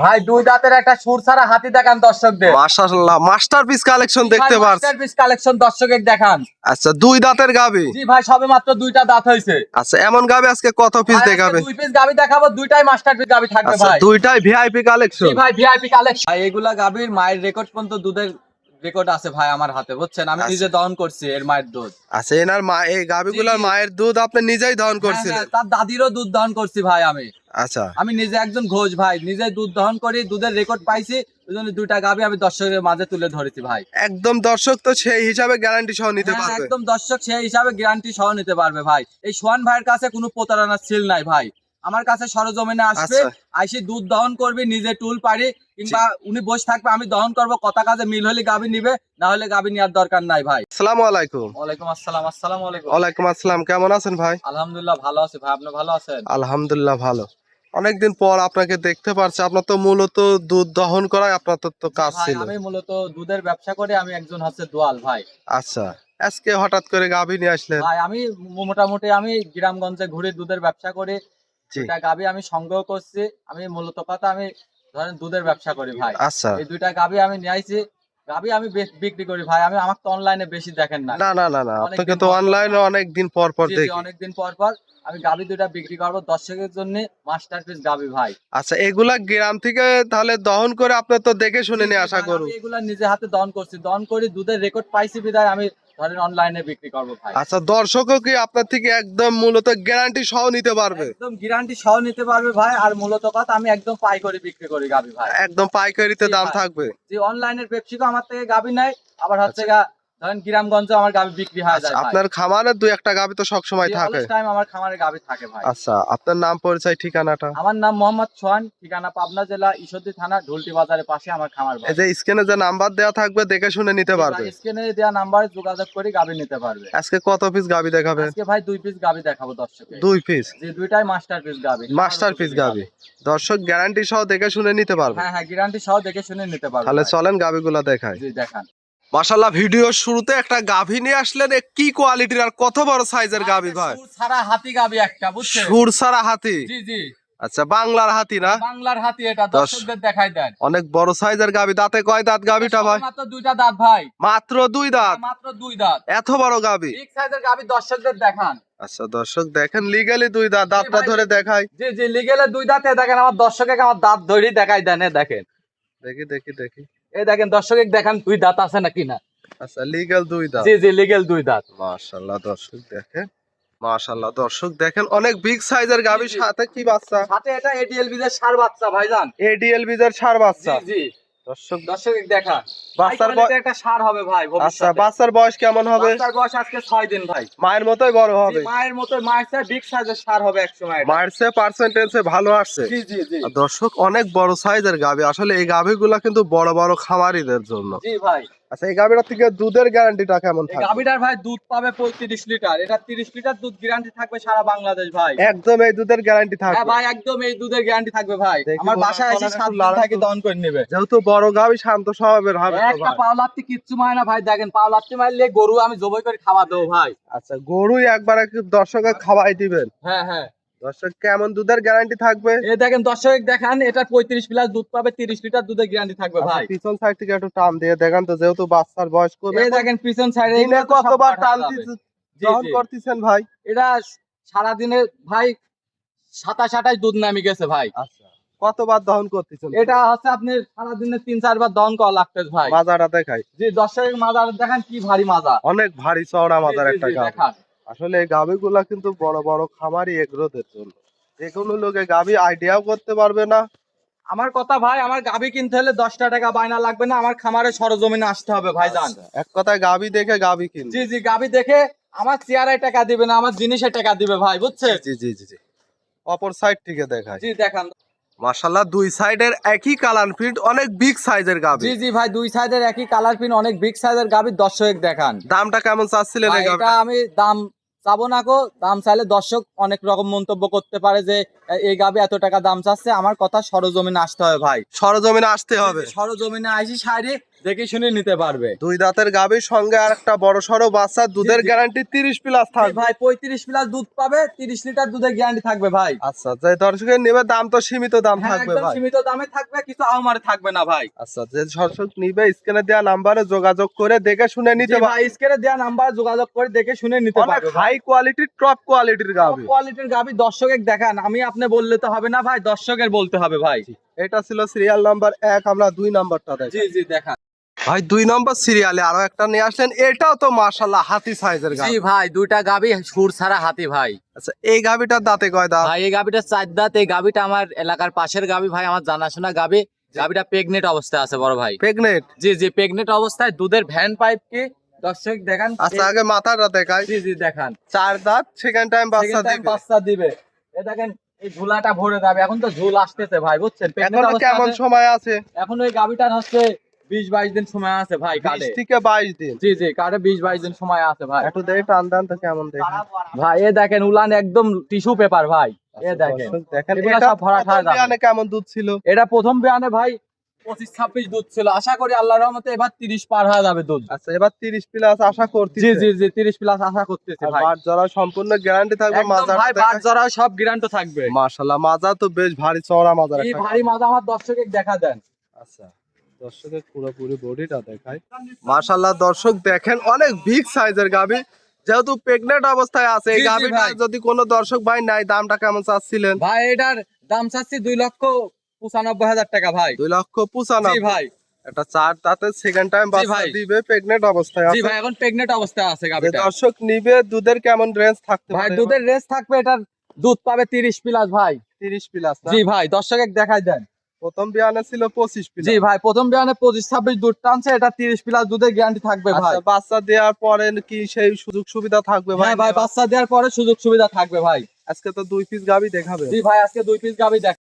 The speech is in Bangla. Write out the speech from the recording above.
ভাই দুই দাঁতের একটা সুরসারা হাতি দেখান দর্শকদের। মাশাআল্লাহ, মাস্টারপিস কালেকশন দেখতে পাচ্ছি। মাস্টারপিস কালেকশন দর্শকের দেখান। আচ্ছা, দুই দাঁতের গাবি। জি ভাই, সবে মাত্র দুইটা দাঁত হয়েছে। আচ্ছা, এমন গাবি আজকে কত পিস ভাই, আজকে দেখাবে? দুই পিস গাবি দেখাবো, দুইটাই মাস্টারপিস গাবি থাকবে আচ্ছা, ভাই। দুইটাই ভিআইপি জি কালেকশন। ভাই, ভিআইপি কালেকশন। ভাই এগুলা গাবির মায়ের রেকর্ড পর্যন্ত দুধের রেকর্ড আছে ভাই আমার হাতে, বুঝছেন? আমি নিজে দহন করছি এর মায়ের দুধ। আচ্ছা, এনার মা এই গাবিগুলোর জি, জি। মায়ের দুধ আপনি নিজেই দহন হ্যাঁ, করছিলেন? হ্যাঁ, তার দাদিরও দুধ দহন করছি ভাই আমি। আচ্ছা আমি নিজে একজন ঘোষ ভাই, নিজে দুধ দহন করি, দুধের রেকর্ড পাইছি। ওই জন্য দুইটা গাবি আমি দর্শকের মাঝে তুলে ধরেছি ভাই। একদম দর্শক তো সেই হিসাবে গ্যারান্টি সহ নিতে হ্যাঁ, পারবে। একদম দর্শক সেই হিসাবে গ্যারান্টি সহ নিতে পারবে ভাই। এই সোহান ভাইয়ের কাছে কোনো প্রতারণার ছিল নাই ভাই। আমার কাছে সরজমিনে আসবে, আচ্ছা। আইসি দুধ দহন করবি, নিজে টুল পারি, কিংবা উনি বসে থাকবে, আমি দহন করব, কথা কাজে মিল হলে গাবি নিবে, না হলে গাবি নেওয়ার দরকার নাই ভাই। আসসালামু আলাইকুম। ওয়ালাইকুম আসসালাম। আসসালামু আলাইকুম। ওয়ালাইকুম আসসালাম, কেমন আছেন ভাই? আলহামদুলিল্লাহ ভালো আছি ভাই, আপনি ভালো আছেন? আলহামদুলিল্লাহ ভালো। অনেকদিন পর আপনাকে দেখতে পারছি। আপনার তো মূলত দুধ দহন করাই আপনার তো কাজ ভাই ছিল। আমি মূলত দুধের ব্যবসা করি, আমি একজন হচ্ছে দোয়াল ভাই। আচ্ছা, আজকে হঠাৎ করে গাভী নিয়ে আসলেন? ভাই আমি মোটামুটি আমি গ্রামগঞ্জে ঘুরে দুধের ব্যবসা করি। জি। দুইটা গাভী আমি সংগ্রহ করছি। আমি মূলত কথা আমি ধরেন দুধের ব্যবসা করি ভাই। আচ্ছা। এই দুইটা গাভী আমি নিয়ে আইছি। গাভী আমি বিক্রি করি ভাই। আমার তো অনলাইনে বেশি দেখেন না। না না না না, অনেকদিন আপনাকে তো পর পর অনলাইনে অনেক দিন পর পর জি, জি, দেখি। অনেকদিন পর পর আমি গাভী দুইটা বিক্রি করবো দর্শকের জন্য। মাস্টারপিস গাভী ভাই। আচ্ছা, এগুলা গ্রাম থেকে তাহলে দহন করে আপনি তো দেখে শুনে জি, নিয়ে জি আশা ভাই, করুন। আমি এগুলা নিজে হাতে দহন করছি। দহন করি, দুধের রেকর্ড পাইছি বিধায় আমি ধরেন অনলাইনে বিক্রি করবো ভাই। আচ্ছা, দর্শকও কি আপনার থেকে একদম মূলত গ্যারান্টি সহ নিতে পারবে? একদম গ্যারান্টি সহ নিতে পারবে ভাই। আর মূলত কথা আমি একদম পাইকারি বিক্রি করি গাভী ভাই। একদম পাইকারিতে জি দাম ভাই। থাকবে? যে অনলাইনের ব্যবসায়ীও আমার থেকে গাভী নেয়, আবার হচ্ছে গা ধরেন গ্রামগঞ্জে আমার গাভী বিক্রি হয়ে আচ্ছা, যায় ভাই। আপনার খামারে দুই একটা গাভী তো সবসময় থাকে। অলস টাইম আমার খামারে গাভী থাকে ভাই। আচ্ছা, আপনার নাম পরিচয় ঠিকানাটা? আমার নাম মোহাম্মদ সোহান, ঠিকানা পাবনা জেলা ঈশ্বরদী থানা ঢুলটি বাজারের পাশে আমার খামার ভাই। এই যে স্ক্রিনে যে নাম্বার দেওয়া থাকবে দেখে শুনে নিতে পারবে। স্ক্রিনে দেওয়া নাম্বারে যোগাযোগ করে গাভী নিতে পারবে। আজকে কত পিস গাভী দেখাবেন? আজকে ভাই দুই পিস গাভী দেখাবো দর্শককে। দুই পিস? যে দুইটাই মাস্টার পিস গাভী। মাস্টার পিস গাভী। দর্শক গ্যারান্টি সহ দেখে শুনে নিতে পারবে। হ্যাঁ, হ্যাঁ, গ্যারান্টি সহ দেখে শুনে নিতে পারবে তাহলে ভাই। চলেন গাভীগুলা দেখাই। জি দেখান। মাশাআল্লাহ, ভিডিওর শুরুতে একটা গাভী নিয়ে আসলেন। এ কি কোয়ালিটির আর কত বড় সাইজের গাভী ভাই? সুর ছাড়া হাতি গাভী একটা, বুঝছেন? সুর সারা হাতি? জি, জি। আচ্ছা, বাংলার হাতি না? বাংলার হাতি, এটা দর্শকদের দেখাই দেন। অনেক বড় সাইজের গাভী। দাঁতে কয় দাঁত গাভীটা ভাই? মাত্র দুইটা দাঁত ভাই। মাত্র দুই দাঁত? মাত্র দুই দাঁত। এত বড় গাভী? বিগ সাইজের গাভী দর্শকদের দেখান। আচ্ছা, দর্শক দেখেন, লিগালি দুই দাঁত। দাঁতটা ভাই, ধরে দেখাই। জি, জি, লিগেলে দুই দাঁত। দেখেন আমার দর্শকে আমার দাঁত ধরি দেখাই দেন। দেখেন, দেখি দেখি দেখি। দেখেন দর্শকে দেখান দুই দাঁত আছে নাকি না। আচ্ছা, লিগাল দুই দাঁত। জি, জি, লিগেল দুই দাঁত। মাশাআল্লাহ, দর্শক দেখেন। মাশাআল্লাহ, দর্শক দেখেন, অনেক বিগ সাইজের গাভী। জি, জি। সাথে কি বাচ্চা? সাথে এটা এডিএল বীজের ষাঁড় বাচ্চা ভাইজান। এডিএল বীজের ষাঁড় বাচ্চা? জি, জি। দর্শক দর্শকে দেখান। বাচ্চার বাচ্চার একটা ষাঁড় হবে ভাই আচ্ছা, ভবিষ্যতে। বাচ্চার বয়স কেমন হবে? বাচ্চার বয়স আজকে 6 দিন ভাই। মায়ের মতোই বড় হবে? জি, মায়ের মতো, মায়ের চেয়ে বিগ সাইজের ষাঁড় হবে একসময় এটা। মায়ের চেয়ে পার্সেন্টেজে ভালো আসছে। জি, জি, জি। আর দর্শক অনেক বড় সাইজের গাভী। আসলে এই গাভীগুলা কিন্তু বড় বড় খামারিদের জন্য। জি ভাই। আচ্ছা, এই গাভীটার থেকে দুধের গ্যারান্টিটা কেমন এই থাকবে? গাভীটার ভাই দুধ পাবে 35 লিটার। এটা 30 লিটার দুধ গ্যারান্টি থাকবে সারা বাংলাদেশ ভাই। একদম এই দুধের গ্যারান্টি হ্যাঁ থাকবে? ভাই, একদম এই দুধের গ্যারান্টি থাকবে ভাই। দেখি আমার ওনার বাসায় এসে গলার 7 একটু দিন লাড়া থাকি তো। দহন করে নেবে। যেহেতু বড় গাভী শান্ত স্বভাবের হবে তো একটা ভাই। পাও লাত্তি কিচ্ছু মায় না ভাই। দেখেন পাও লাত্তি মারলে গরু আমি জবাই করে খাওয়া দেবো ভাই। আচ্ছা, গরুই একবার একটু দর্শকে খাওয়াই দিবেন। হ্যাঁ, হ্যাঁ। দর্শক কেমন দুধের গ্যারান্টি থাকবে? এই দেখেন দর্শক দেখান, এটা 35 প্লাস দুধ পাবে, 30 লিটার দুধের গ্যারান্টি থাকবে আচ্ছা, ভাই। পিছন সাইড থেকে একটু টান দিয়ে দেখান তো, যেহেতু বাচ্চার বয়স কম। এই দেখেন পিছন সাইডে দিনে কতবার টান জি, দহন জি। করতেছেন ভাই? এটা সারাদিনে ভাই 27-28 দুধ নামে গেছে ভাই। আচ্ছা, কতবার দহন করতেছেন? এটা হচ্ছে আপনি সারাদিনে 3-4 বার দহন করা লাগতেছে ভাই। মাজাটা দেখাই। জি, দর্শকের মাজার দেখেন কি ভারী মাজা। অনেক ভারী চওড়া মাজার জি, জি, একটা জি, গাভী। দেখান। আসলে এই গাভীগুলা কিন্তু বড় বড় খামারি এগ্রোদের জন্য। যেকোনো লোকে গাভী আইডিয়াও করতে পারবে না। আমার কথা ভাই, আমার গাভী কিনতে হলে 10টা টাকা বায়না লাগবে না, আমার খামারে সরজমিনে আসতে হবে ভাইজান। আচ্ছা, এক কথায় গাভী দেখে গাভী কিনবে। জি, জি, গাভী দেখে আমার চেয়ারে টাকা দিবে না, আমার জিনিসে টাকা দিবে ভাই, বুঝছেন? জি জি জি জি। অপর সাইড থেকে দেখায়। জি দেখান। মাশাআল্লাহ, দুই সাইডের একই কালার প্রিন্ট, অনেক বিগ সাইজের গাভী। জি, জি ভাই, দুই সাইডের একই কালার পিন, অনেক বিগ সাইজের গাভী দর্শক দেখান। দামটা কেমন চাচ্ছিলেন ভাই, এই এটা গাভীটা? আমি দাম চাবো না গো। দাম চাইলে দর্শক অনেক রকম মন্তব্য করতে পারে যে এই গাভী এত টাকা দাম চাচ্ছে। আমার কথা সরজমিনে আসতে হবে ভাই। সরজমিনে আসতে হবে। সরজমিনে আইসি সাইডে দেখে শুনে নিতে পারবে। 2 দাঁতের গাভীর সঙ্গে আর একটা বড় সড়ো বাচ্চা, দুধের জি। গ্যারান্টি 30 প্লাস জি থাকবে। ভাই 35 প্লাস দুধ পাবে, 30 লিটার দুধের গ্যারান্টি থাকবে ভাই। আচ্ছা, যে দর্শকের নেবে দাম তো সীমিত দাম হ্যাঁ থাকবে একদম ভাই। সীমিত দামে থাকবে, কিছু আহামরি থাকবে না ভাই। আচ্ছা, যে দর্শক নিবে স্ক্রিনে দেওয়া নাম্বারে যোগাযোগ করে দেখে শুনে নিতে জি পারবে। ভাই স্ক্রিনে দেওয়া নাম্বার যোগাযোগ করে দেখে শুনে নিতে অনেক পারবে ভাই। হাই কোয়ালিটির, টপ কোয়ালিটির গাভী। কোয়ালিটির গাবি দর্শকের দেখান, আমি আপনি বললে তো হবে না ভাই, দর্শকের বলতে হবে ভাই। এটা ছিল সিরিয়াল নাম্বার 1, আমরা 2 নাম্বারটা জি দেখাই। জি দেখান। ভাই 2 নম্বর সিরিয়ালে আরো একটা নিয়ে আসলেন, এটাও তো মাশাআল্লাহ হাতি সাইজের জি গাভী। ভাই দুইটা গাবি সুর ছাড়া হাতি ভাই। আচ্ছা, এই গাভীটার দাঁতে কয় দাঁত? ভাই এই গাবিটা 4 দাঁত। এই গাবিটা আমার এলাকার পাশের গাবি ভাই, আমার জানাশোনা গাবি। গাবিটা প্রেগনেন্ট অবস্থায় আছে বড় ভাই। প্রেগনেন্ট? জি জি প্রেগনেন্ট অবস্থায় দুধের ভ্যান পাইপ কি দর্শক দেখান। আচ্ছা, আগে মাথাটা দেখাই। জি জি দেখান। 4 দাঁত, সেকেন্ড টাইম বাচ্চা Second time দিবে। বাচ্চা দিবে। এ দেখেন এই ঝুলাটা ভরে যাবে, এখন তো ঝুল আসতেছে ভাই বুঝছেন। Pregnant এখনো অবস্থায় কেমন আছে। সময় আছে? এখন ওই গাবিটার হচ্ছে 20-22 দিন সময় আছে ভাই 20 কার্ডে। থেকে 22 দিন। জি জি কার্ডে 20-22 দিন সময় আছে ভাই। একটু দেখে টান দেন তো কেমন দেখেন। ভাই এ দেখেন উলান একদম টিস্যু পেপার ভাই। এ আচ্ছা, দেখেন দর্শক দেখেন, এগুলা এটা সব ভরা প্রথম ঠাড়া যাবে। বিয়ানে কেমন দুধ ছিল? এটা প্রথম বিয়ানে ভাই 25-26 দুধ ছিল, আশা করি আল্লাহর রহমতে এবার 30 পার হয়ে যাবে দুধ। আচ্ছা, এবার 30 প্লাস আশা করতেছি। জি জি জি 30 প্লাস আশা করতেছি আর ভাই। বাট জরা সম্পূর্ণ গ্যারান্টি থাকবে। একদম মাজার ভাই বাদ জরা সব গ্যারান্টি থাকবে। মাশাআল্লাহ, মাজা তো বেশ ভারী চওড়া মাজার এই একটা। ভারী মাজা আমার দর্শকের দেখা দেন। আচ্ছা, দর্শকের পুরোপুরি বডিটা দেখাই। মাশাআল্লাহ, দর্শক দেখেন অনেক বিগ সাইজের গাভী, যেহেতু প্রেগনেন্ট অবস্থায় আছে। এই জি, জি গাভীটা ভাই। যদি কোনো দর্শক ভাই নাই, দামটা কেমন চাচ্ছিলেন? ভাই এটার দাম চাচ্ছি 2,95,000 টাকা ভাই। 2,95,000। জি ভাই। এটা 4 দাঁতের, সেকেন্ড টাইম বাচ্চা ভাই। দিবে, প্রেগনেন্ট অবস্থায় জি আছে। ভাই এখন প্রেগনেন্ট অবস্থায় আছে যে গাবিটা। দর্শক নিবে দুধের কেমন রেঞ্জ থাকতে ভাই পারে? দুধের রেস থাকবে, এটার দুধ পাবে 30 প্লাস ভাই। 30 প্লাস না? জি ভাই দর্শকের দেখাই দেন। প্রথম বিয়ানে ছিল 25 প্লাস। জি ভাই প্রথম বিয়ানে 25-26 দুধ টানছে, এটা 30 প্লাস দুধের গ্যারান্টি থাকবে ভাই। আচ্ছা, বাচ্চা দেওয়ার পরে কি সেই সুযোগ সুবিধা থাকবে ভাই? হ্যাঁ ভাই বাচ্চা দেওয়ার পরে সুযোগ সুবিধা থাকবে ভাই। আজকে তো 2 পিস গাভী দেখাবে। জি ভাই আজকে 2 পিস গাবি দেখ